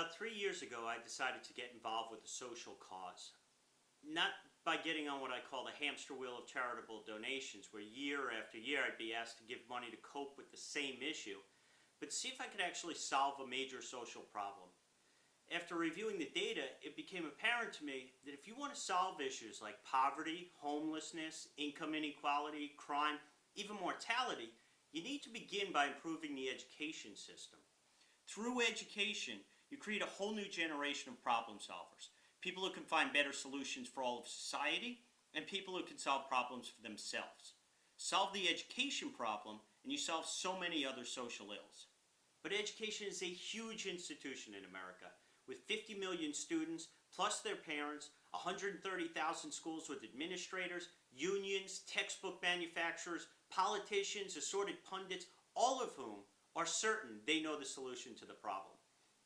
About 3 years ago, I decided to get involved with a social cause. Not by getting on what I call the hamster wheel of charitable donations, where year after year I'd be asked to give money to cope with the same issue, but see if I could actually solve a major social problem. After reviewing the data, it became apparent to me that if you want to solve issues like poverty, homelessness, income inequality, crime, even mortality, you need to begin by improving the education system. Through education, you create a whole new generation of problem solvers. People who can find better solutions for all of society, and people who can solve problems for themselves. Solve the education problem, and you solve so many other social ills. But education is a huge institution in America, with 50 million students, plus their parents, 130,000 schools with administrators, unions, textbook manufacturers, politicians, assorted pundits, all of whom are certain they know the solution to the problem.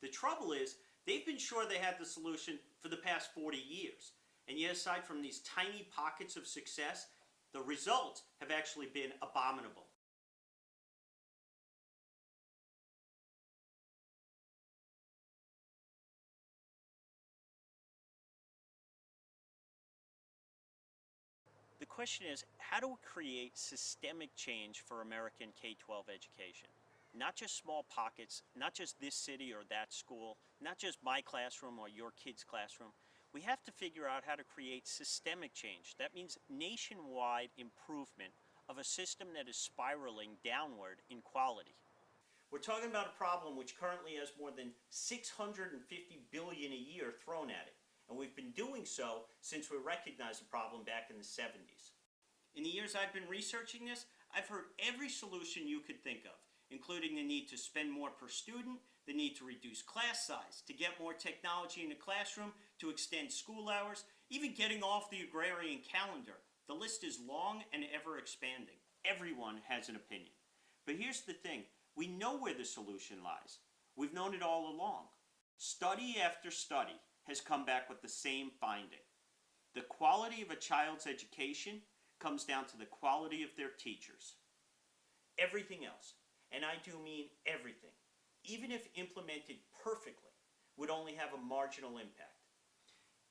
The trouble is, they've been sure they had the solution for the past 40 years. And yet, aside from these tiny pockets of success, the results have actually been abominable. The question is, how do we create systemic change for American K-12 education? Not just small pockets, not just this city or that school, not just my classroom or your kid's classroom. We have to figure out how to create systemic change. That means nationwide improvement of a system that is spiraling downward in quality. We're talking about a problem which currently has more than $650 billion a year thrown at it. And we've been doing so since we recognized the problem back in the 70s. In the years I've been researching this, I've heard every solution you could think of, including the need to spend more per student, the need to reduce class size, to get more technology in the classroom, to extend school hours, even getting off the agrarian calendar. The list is long and ever expanding. Everyone has an opinion. But here's the thing, we know where the solution lies. We've known it all along. Study after study has come back with the same finding. The quality of a child's education comes down to the quality of their teachers. Everything else, and I do mean everything, even if implemented perfectly, would only have a marginal impact.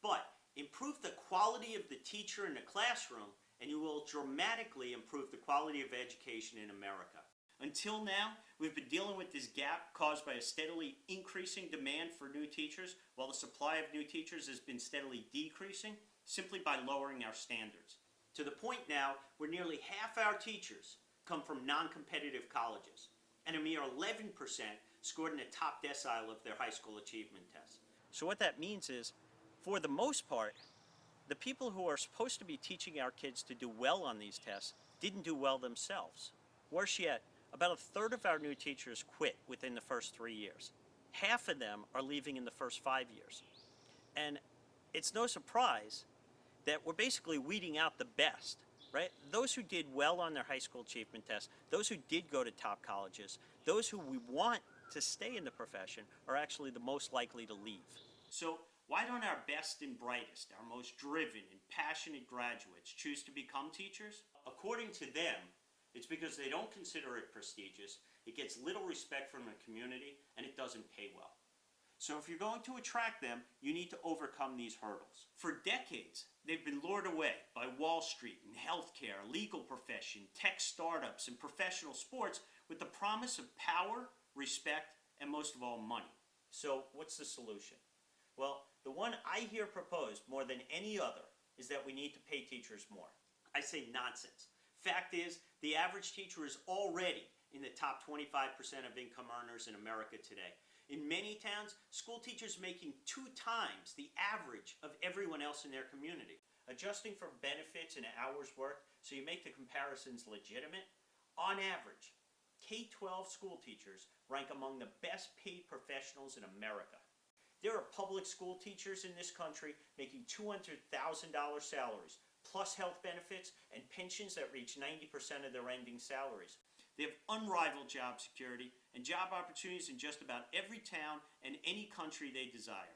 But improve the quality of the teacher in the classroom, and you will dramatically improve the quality of education in America. Until now, we've been dealing with this gap caused by a steadily increasing demand for new teachers, while the supply of new teachers has been steadily decreasing, simply by lowering our standards. To the point now where nearly half our teachers come from non-competitive colleges, and a mere 11% scored in the top decile of their high school achievement tests. So what that means is, for the most part, the people who are supposed to be teaching our kids to do well on these tests didn't do well themselves. Worse yet, about a third of our new teachers quit within the first 3 years. Half of them are leaving in the first 5 years. And it's no surprise that we're basically weeding out the best, right? Those who did well on their high school achievement tests, those who did go to top colleges, those who we want to stay in the profession are actually the most likely to leave. So why don't our best and brightest, our most driven and passionate graduates choose to become teachers? According to them, it's because they don't consider it prestigious, it gets little respect from the community, and it doesn't pay well. So if you're going to attract them, you need to overcome these hurdles. For decades, they've been lured away by Wall Street and healthcare, legal profession, tech startups, and professional sports with the promise of power, respect, and most of all, money. So what's the solution? Well, the one I hear proposed more than any other is that we need to pay teachers more. I say nonsense. Fact is, the average teacher is already in the top 25% of income earners in America today. In many towns, school teachers are making 2 times the average of everyone else in their community. Adjusting for benefits and hours worked so you make the comparisons legitimate, on average, K-12 school teachers rank among the best paid professionals in America. There are public school teachers in this country making $200,000 salaries, plus health benefits and pensions that reach 90% of their ending salaries. They have unrivaled job security and job opportunities in just about every town and any country they desire.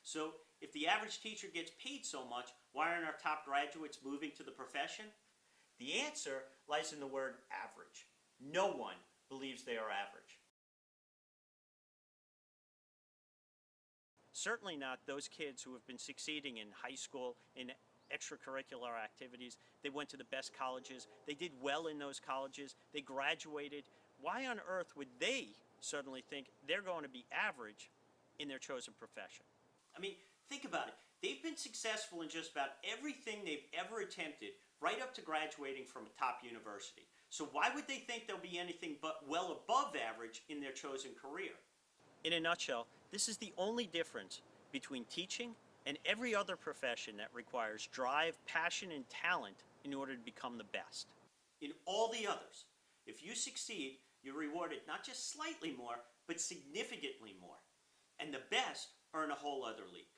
So if the average teacher gets paid so much, why aren't our top graduates moving to the profession? The answer lies in the word average. No one believes they are average. Certainly not those kids who have been succeeding in high school, in extracurricular activities. They went to the best colleges. They did well in those colleges. They graduated. Why on earth would they suddenly think they're going to be average in their chosen profession? I mean, think about it. They've been successful in just about everything they've ever attempted, right up to graduating from a top university. So why would they think they'll be anything but well above average in their chosen career? In a nutshell, this is the only difference between teaching and every other profession that requires drive, passion, and talent in order to become the best. In all the others, if you succeed, you're rewarded not just slightly more, but significantly more. And the best are in a whole other league.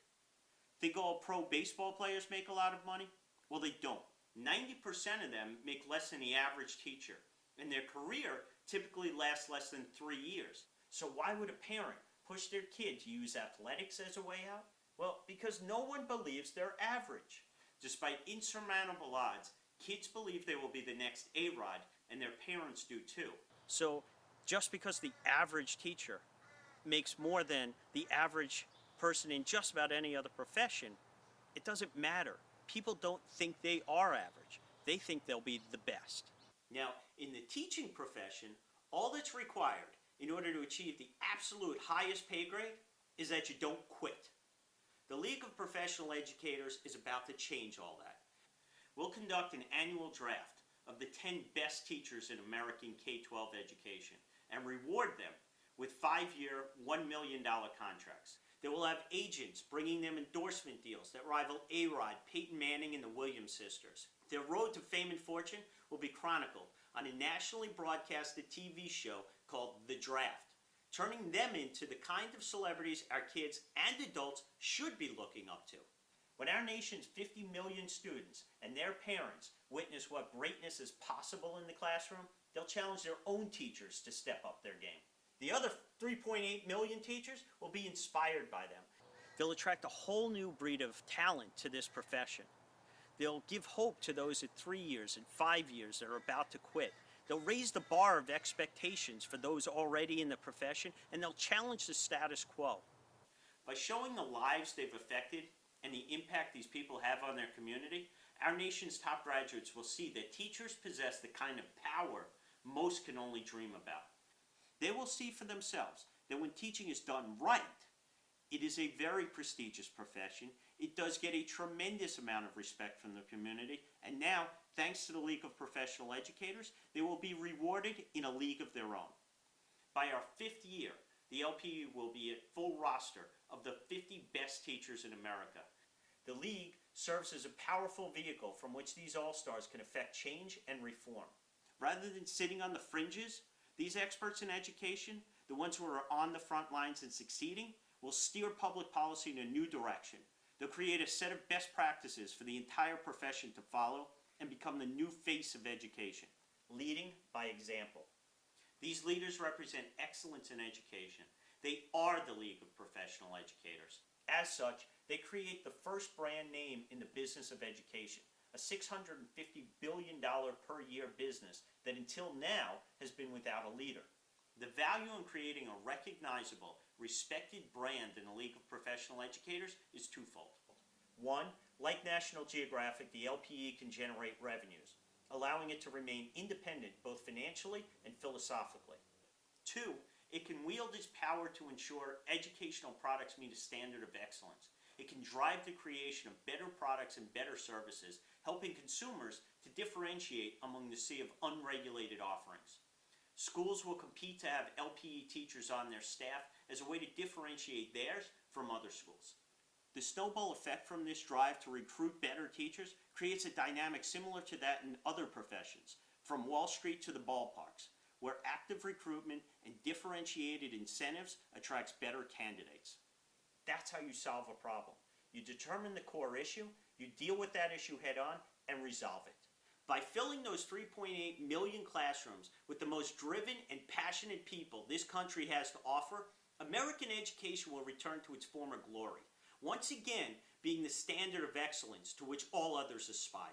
Think all pro baseball players make a lot of money? Well, they don't. 90% of them make less than the average teacher, and their career typically lasts less than 3 years. So why would a parent push their kid to use athletics as a way out? Well, because no one believes they're average. Despite insurmountable odds, kids believe they will be the next A-Rod, and their parents do too. So just because the average teacher makes more than the average person in just about any other profession, it doesn't matter. People don't think they are average. They think they'll be the best. Now, in the teaching profession, all that's required in order to achieve the absolute highest pay grade is that you don't quit. The League of Professional Educators is about to change all that. We'll conduct an annual draft of the 10 best teachers in American K-12 education and reward them with 5-year, $1 million contracts. They will have agents bringing them endorsement deals that rival A-Rod, Peyton Manning, and the Williams sisters. Their road to fame and fortune will be chronicled on a nationally broadcasted TV show called The Draft, turning them into the kind of celebrities our kids and adults should be looking up to. When our nation's 50 million students and their parents witness what greatness is possible in the classroom, they'll challenge their own teachers to step up their game. The other 3.8 million teachers will be inspired by them. They'll attract a whole new breed of talent to this profession. They'll give hope to those at 3 years and 5 years that are about to quit. They'll raise the bar of expectations for those already in the profession, and they'll challenge the status quo. By showing the lives they've affected and the impact these people have on their community, our nation's top graduates will see that teachers possess the kind of power most can only dream about. They will see for themselves that when teaching is done right, it is a very prestigious profession. It does get a tremendous amount of respect from the community, and now, thanks to the League of Professional Educators, they will be rewarded in a league of their own. By our 5th year, the LPE will be at full roster of the 50 best teachers in America. The league serves as a powerful vehicle from which these all-stars can effect change and reform. Rather than sitting on the fringes, these experts in education, the ones who are on the front lines and succeeding, will steer public policy in a new direction. They'll create a set of best practices for the entire profession to follow and become the new face of education, leading by example. These leaders represent excellence in education. They are the League of Professional Educators. As such, they create the first brand name in the business of education, a $650 billion per year business that until now has been without a leader. The value in creating a recognizable, respected brand in the League of Professional Educators is twofold. One, like National Geographic, the LPE can generate revenues, allowing it to remain independent both financially and philosophically. Two, it can wield its power to ensure educational products meet a standard of excellence. It can drive the creation of better products and better services, helping consumers to differentiate among the sea of unregulated offerings. Schools will compete to have LPE teachers on their staff as a way to differentiate theirs from other schools. The snowball effect from this drive to recruit better teachers creates a dynamic similar to that in other professions, from Wall Street to the ballparks, where active recruitment and differentiated incentives attracts better candidates. That's how you solve a problem. You determine the core issue, you deal with that issue head on, and resolve it. By filling those 3.8 million classrooms with the most driven and passionate people this country has to offer, American education will return to its former glory. once again being the standard of excellence to which all others aspire.